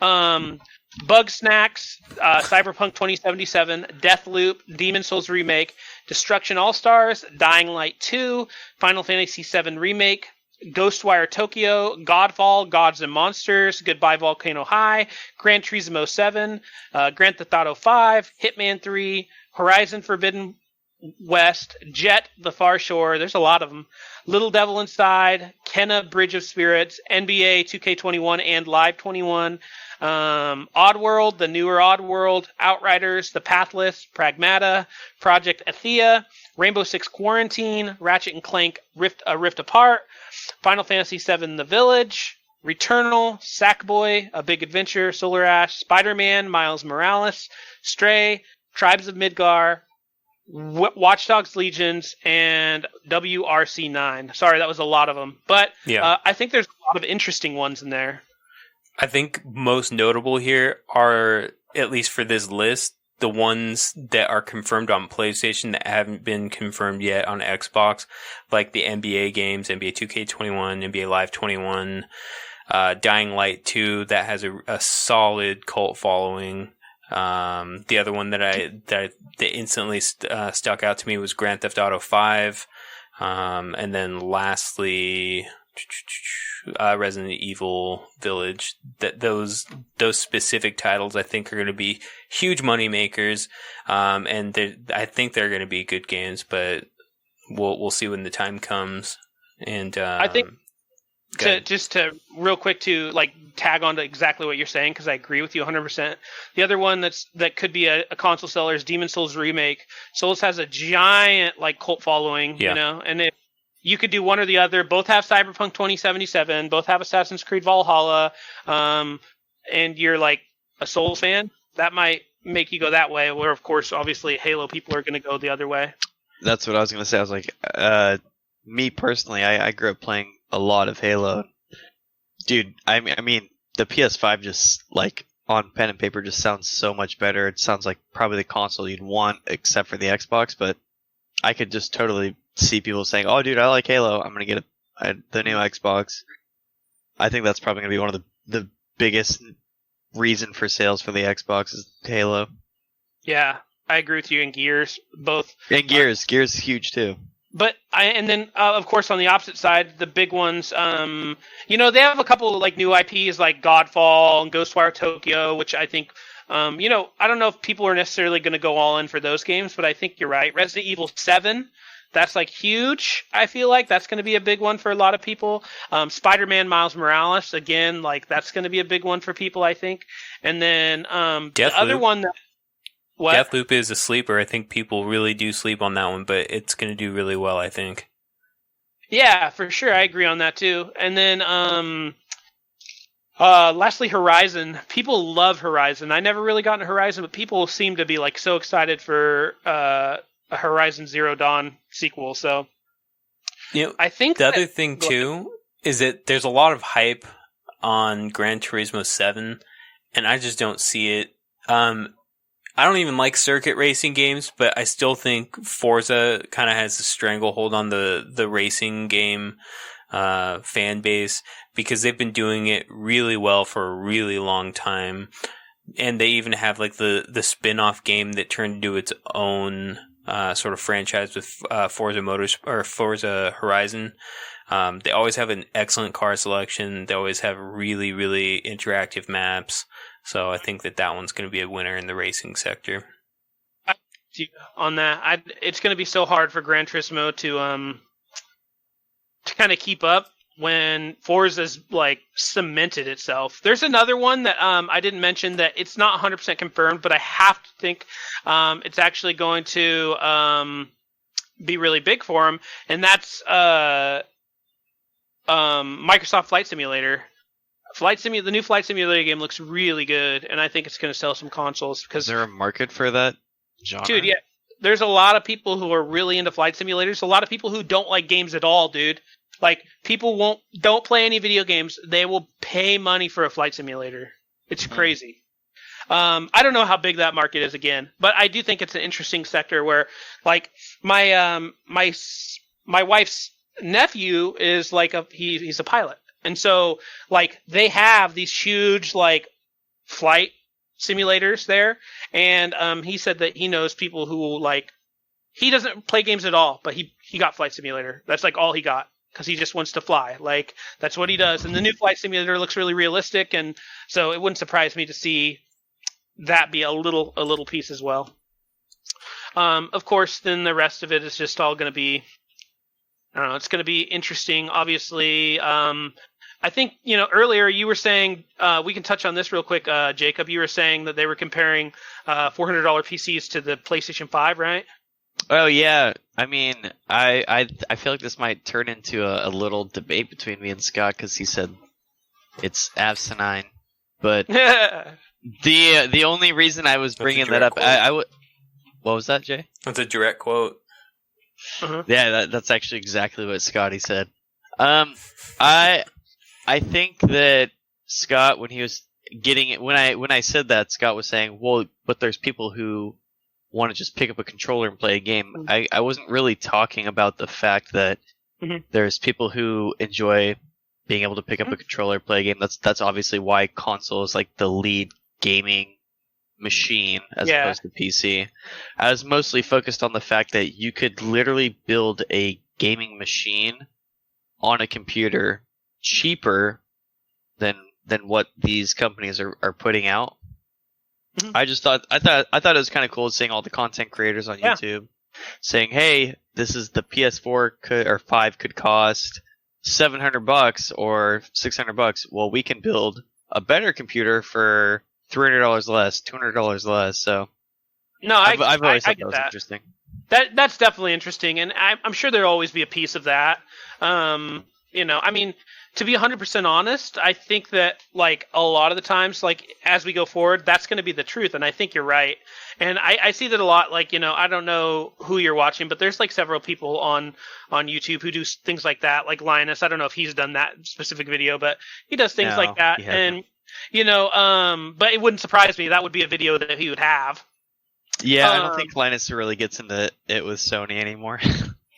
Bug Snacks, Cyberpunk 2077, Deathloop, Demon Souls Remake, Destruction All-Stars, Dying Light 2, Final Fantasy VII Remake, Ghostwire Tokyo, Godfall, Gods and Monsters, Goodbye Volcano High, Gran Turismo 7, Grand Theft Auto 5, Hitman 3, Horizon Forbidden West, Jet, The Far Shore, there's a lot of them, Little Devil Inside, Kenna Bridge of Spirits, NBA 2K21 and Live 21, Oddworld, the newer Oddworld, Outriders, The Pathless, Pragmata, Project Athea, Rainbow Six Quarantine, Ratchet and Clank Rift Apart, Final Fantasy VII The Village, Returnal, Sackboy, A Big Adventure, Solar Ash, Spider-Man, Miles Morales, Stray, Tribes of Midgar, Watch Dogs Legions, and WRC9. Sorry, that was a lot of them. But I think there's a lot of interesting ones in there. I think most notable here are, at least for this list, the ones that are confirmed on PlayStation that haven't been confirmed yet on Xbox, like the NBA games, NBA 2K21, NBA Live 21, Dying Light 2, that has a solid cult following. The other one that instantly stuck out to me was Grand Theft Auto 5, and then lastly, Resident Evil Village. Those specific titles I think are going to be huge money makers, and I think they're going to be good games, but we'll see when the time comes. And I think to real quick to like tag on to exactly what you're saying, because I agree with you 100%. The other one that could be a console seller is Demon Souls Remake. Souls has a giant like cult following, you know, and if you could do one or the other. Both have Cyberpunk 2077. Both have Assassin's Creed Valhalla. And you're like a Souls fan. That might make you go that way. Where, of course, obviously, Halo people are going to go the other way. That's what I was going to say. I was like, me personally, I grew up playing a lot of Halo. Dude, I mean, the PS5 just, like, on pen and paper just sounds so much better. It sounds like probably the console you'd want, except for the Xbox, but I could just totally see people saying, "Oh, dude, I like Halo. I'm gonna get the new Xbox." I think that's probably gonna be one of the biggest reason for sales for the Xbox is Halo. Yeah, I agree with you. And Gears, both. And Gears is huge too. But of course, on the opposite side, the big ones. They have a couple of like new IPs like Godfall and Ghostwire Tokyo, which I think. I don't know if people are necessarily going to go all in for those games, but I think you're right. Resident Evil 7. That's like huge. I feel like that's going to be a big one for a lot of people. Spider-Man Miles Morales, again, like that's going to be a big one for people, I think. And then the other one that Deathloop is a sleeper. I think people really do sleep on that one, but it's going to do really well, I think. Yeah, for sure. I agree on that too. And then lastly, Horizon. People love Horizon. I never really got into Horizon, but people seem to be like so excited for a Horizon Zero Dawn sequel. So, I think the other thing too is that there's a lot of hype on Gran Turismo 7, and I just don't see it. I don't even like circuit racing games, but I still think Forza kind of has a stranglehold on the racing game fan base because they've been doing it really well for a really long time, and they even have like the spin-off game that turned into its own sort of franchise with Forza Horizon. They always have an excellent car selection. They always have really, really interactive maps. So I think that one's going to be a winner in the racing sector. On that, it's going to be so hard for Gran Turismo to kind of keep up when Forza's like cemented itself. There's another one that I didn't mention that it's not 100% confirmed, but I have to think it's actually going to be really big for them, and that's Microsoft Flight Simulator. The new Flight Simulator game looks really good, and I think it's going to sell some consoles. Because is there a market for that genre? Dude, yeah. There's a lot of people who are really into flight simulators. A lot of people who don't like games at all, dude. Like, people don't play any video games. They will pay money for a flight simulator. It's crazy. I don't know how big that market is again, but I do think it's an interesting sector where, like, my wife's nephew is like he's a pilot, and so like they have these huge like flight simulators there, and he said that he knows people who like he doesn't play games at all, but he got Flight Simulator. That's like all he got. Because he just wants to fly. Like, that's what he does. And the new Flight Simulator looks really realistic, and so it wouldn't surprise me to see that be a little piece as well. Of course, then the rest of it is just all going to be, I don't know, it's going to be interesting. Obviously, I think, earlier you were saying, we can touch on this real quick, Jacob. You were saying that they were comparing $400 PCs to the PlayStation 5, right? Oh yeah, I mean, I feel like this might turn into a little debate between me and Scott because he said it's asinine, but the only reason I was bringing that up, I would. What was that, Jay? That's a direct quote. Uh-huh. Yeah, that's actually exactly what Scotty said. I think that Scott, when he was getting it, when I said that, Scott was saying, well, but there's people who want to just pick up a controller and play a game. Mm-hmm. I wasn't really talking about the fact that there's people who enjoy being able to pick up a controller, play a game. That's obviously why console is like the lead gaming machine as opposed to PC. I was mostly focused on the fact that you could literally build a gaming machine on a computer cheaper than what these companies are putting out. I thought it was kind of cool seeing all the content creators on YouTube saying, "Hey, this is the PS4 or 5 could cost $700 or $600. Well, we can build a better computer for $300 less, $200 less." So, no, I've always thought get that was interesting. That's definitely interesting, and I'm sure there'll always be a piece of that. I mean, to be 100% honest, I think that like a lot of the times, like as we go forward, that's going to be the truth, and I think you're right. And I see that a lot. Like I don't know who you're watching, but there's like several people on YouTube who do things like that. Like Linus, I don't know if he's done that specific video, but he does things like that, and but it wouldn't surprise me. That would be a video that he would have. Yeah, I don't think Linus really gets into it with Sony anymore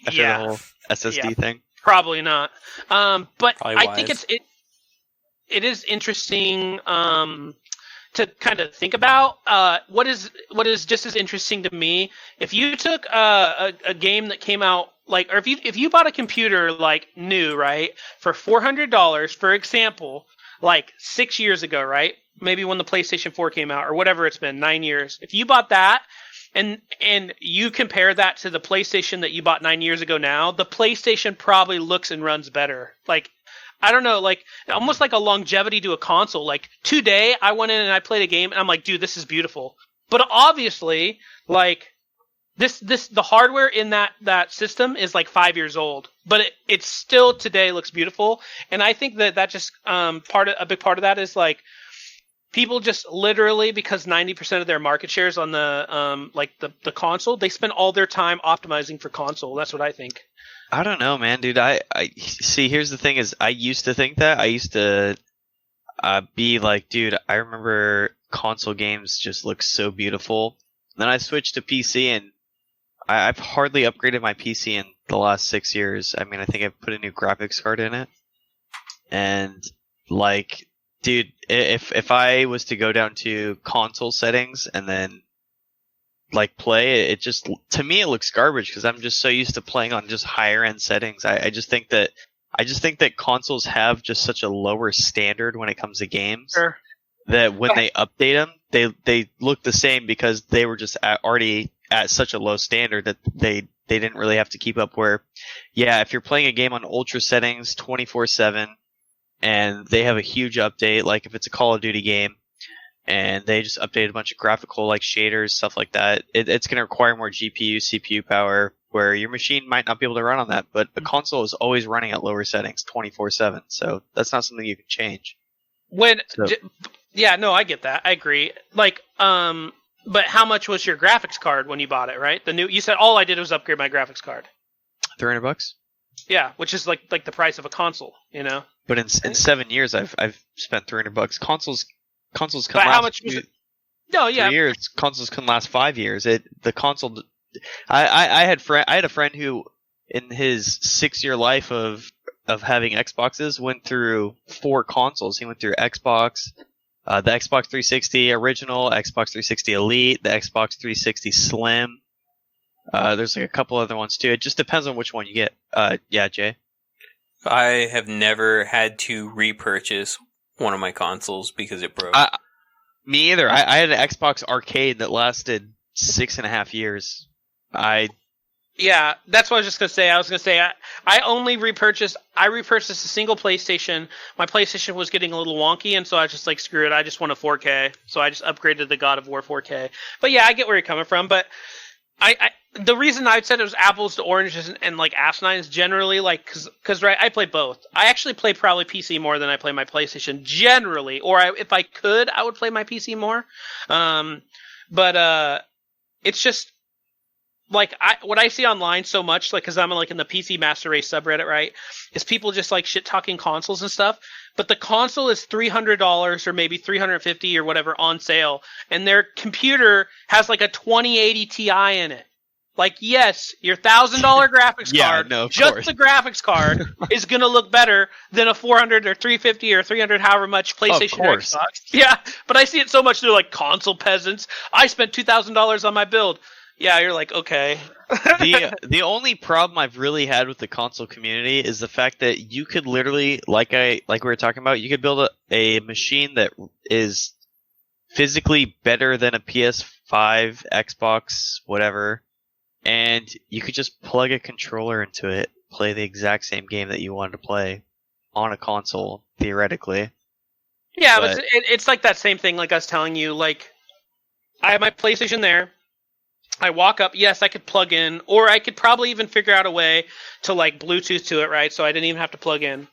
after the whole SSD thing. Probably not. But Probably I think it is interesting to kind of think about. What is just as interesting to me, if you took a game that came out like, or if you bought a computer like new, right, for $400, for example, like 6 years ago, right? Maybe when the PlayStation 4 came out or whatever it's been, 9 years. If you bought that and you compare that to the PlayStation that you bought 9 years ago now, the PlayStation probably looks and runs better. Like, I don't know, like almost like a longevity to a console. Like today I went in and I played a game and I'm like, dude, this is beautiful. But obviously, like the hardware in that system is like 5 years old, but it still today looks beautiful. And I think that just a big part of that is like people just literally, because 90% of their market share is on the console, they spend all their time optimizing for console. That's what I think. I don't know, man, dude. I see. Here's the thing: is I used to think that. I used to be like, dude, I remember console games just look so beautiful. Then I switched to PC, and I've hardly upgraded my PC in the last 6 years. I mean, I think I've put a new graphics card in it, and like, dude, if I was to go down to console settings and then like play it, just, to me it looks garbage because I'm just so used to playing on just higher end settings. I just think that consoles have just such a lower standard when it comes to games. Sure. That when they update them, they look the same because they were just already at such a low standard that they didn't really have to keep up. Where, yeah, if you're playing a game on ultra settings 24/7 and they have a huge update, like if it's a Call of Duty game, and they just updated a bunch of graphical like shaders, stuff like that, it's going to require more GPU, CPU power, where your machine might not be able to run on that. But a console is always running at lower settings 24/7, so that's not something you can change. Yeah, no, I get that. I agree. Like, but how much was your graphics card when you bought it, right? You said all I did was upgrade my graphics card. $300. Yeah, which is like the price of a console, But in 7 years, I've spent $300. Consoles come but out. How much was it? Oh yeah. 3 years. Consoles can last 5 years. The console. I had a friend who, in his 6-year life of having Xboxes, went through 4 consoles. He went through Xbox, the Xbox 360 original, Xbox 360 Elite, the Xbox 360 Slim. There's like a couple other ones too. It just depends on which one you get. Yeah, Jay. I have never had to repurchase one of my consoles because it broke. Me either. I had an Xbox Arcade that lasted 6.5 years. Yeah, that's what I was just gonna say. I was gonna say I only repurchased. I repurchased a single PlayStation. My PlayStation was getting a little wonky, and so I was just like, screw it. I just want a 4K. So I just upgraded the God of War 4K. But yeah, I get where you're coming from. But the reason I said it was apples to oranges and like asinine is generally like because right, I play both. I actually play probably PC more than I play my PlayStation generally, or if I could, I would play my PC more. But it's just like what I see online so much, like because I'm like in the PC Master Race subreddit, right? Is people just like shit talking consoles and stuff. But the console is $300 or maybe $350 or whatever on sale, and their computer has like a 2080 Ti in it. Like, yes, your $1,000 graphics card, just course. The graphics card, is gonna look better than a $400 or $350 or $300, however much PlayStation or Xbox. Yeah, but I see it so much. They're like console peasants. I spent $2,000 on my build. Yeah, you're like, okay. The only problem I've really had with the console community is the fact that you could literally, like we were talking about, you could build a machine that is physically better than a PS5, Xbox, whatever, and you could just plug a controller into it, play the exact same game that you wanted to play on a console, theoretically. Yeah, but it's like that same thing like I was telling you, like, I have my PlayStation there. I walk up, yes, I could plug in, or I could probably even figure out a way to like Bluetooth to it, right? So I didn't even have to plug in.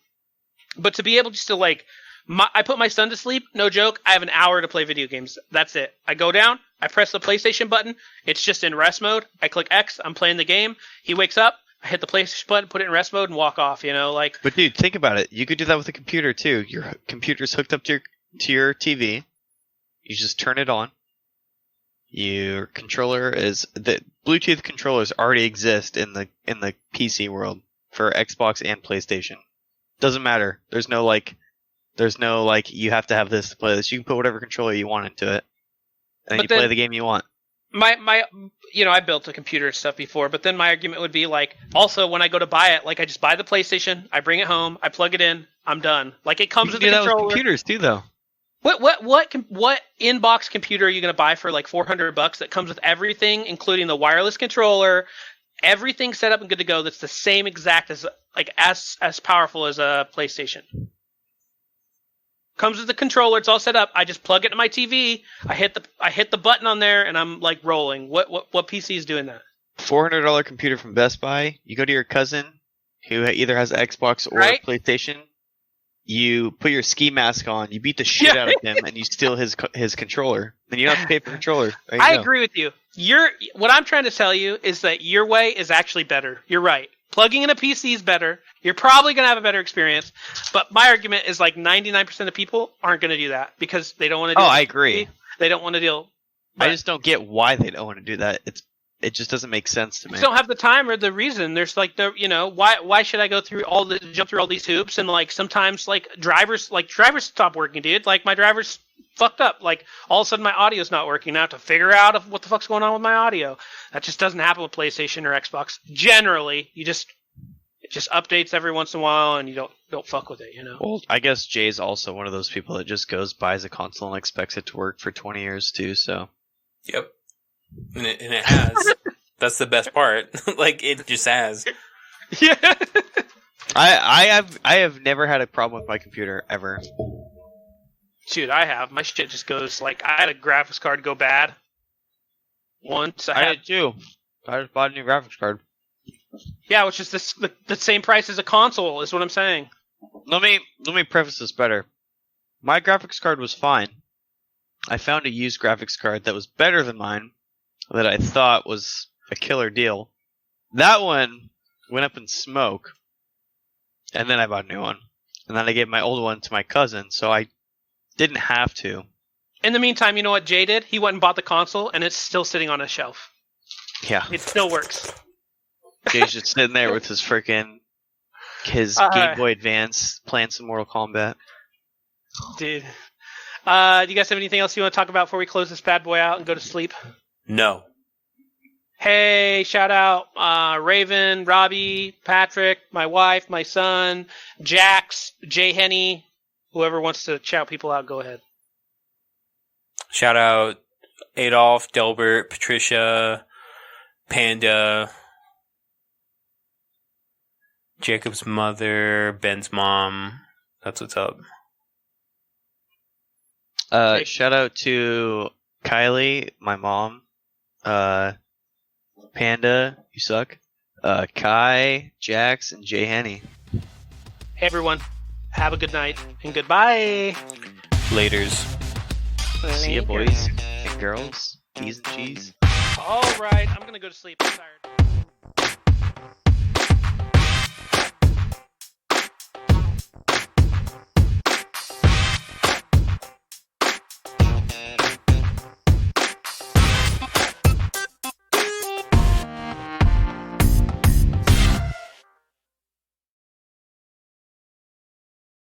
But to be able just to like, I put my son to sleep, no joke, I have an hour to play video games. That's it. I go down, I press the PlayStation button, it's just in rest mode. I click X, I'm playing the game. He wakes up, I hit the PlayStation button, put it in rest mode, and walk off, you know? Like. But dude, think about it. You could do that with a computer too. Your computer's hooked up to your TV. You just turn it on. Your controller is the Bluetooth controllers already exist in the PC world for Xbox and PlayStation. Doesn't matter. There's no like you have to have this to play this. You can put whatever controller you want into it, and then play the game you want. My I built a computer and stuff before, but then my argument would be like, also when I go to buy it, like I just buy the PlayStation, I bring it home, I plug it in, I'm done. Like it comes with the controller. With computers too, though. What in-box computer are you going to buy for like $400 that comes with everything, including the wireless controller, everything set up and good to go? That's the same exact as powerful as a PlayStation. Comes with the controller, it's all set up. I just plug it to my TV. I hit the button on there, and I'm like rolling. What PC is doing that? $400 computer from Best Buy. You go to your cousin who either has an Xbox or a PlayStation. You put your ski mask on, you beat the shit out of him, and you steal his controller. Then you don't have to pay for the controller. I agree with you. What I'm trying to tell you is that your way is actually better. You're right. Plugging in a PC is better. You're probably going to have a better experience. But my argument is like 99% of people aren't going to do that because they don't want to do it. Oh, I agree. They don't want to deal. I just don't get why they don't want to do that. It just doesn't make sense to me. You don't have the time or the reason. There's like why should I jump through all these hoops, and like sometimes like drivers stop working, dude. Like my driver's fucked up. Like all of a sudden my audio's not working. Now I have to figure out what the fuck's going on with my audio. That just doesn't happen with PlayStation or Xbox. Generally, it just updates every once in a while, and you don't fuck with it, you know. Well, I guess Jay's also one of those people that just buys a console and expects it to work for 20 years too. So. Yep. And it has. That's the best part. Like it just has. Yeah. I have never had a problem with my computer ever. Dude, I have. My shit just goes like I had a graphics card go bad. Once I did too. I just bought a new graphics card. Yeah, which is the same price as a console is what I'm saying. Let me preface this better. My graphics card was fine. I found a used graphics card that was better than mine, that I thought was a killer deal. That one went up in smoke, and then I bought a new one. And then I gave my old one to my cousin, so I didn't have to. In the meantime, you know what Jay did? He went and bought the console, and it's still sitting on a shelf. Yeah. It still works. Jay's just sitting there with his Game Boy Advance playing some Mortal Kombat. Dude. Do you guys have anything else you want to talk about before we close this bad boy out and go to sleep? No. Hey, shout out Raven, Robbie, Patrick, my wife, my son, Jax, Jay Henny. Whoever wants to shout people out, go ahead. Shout out Adolf, Delbert, Patricia, Panda, Jacob's mother, Ben's mom. That's what's up. Shout out to Kylie, my mom, Panda, you suck, Kai, Jax, and Jay Henny. Hey everyone, have a good night and goodbye. Laters. See ya, boys and girls, D's and G's. All right, I'm gonna go to sleep. I'm tired.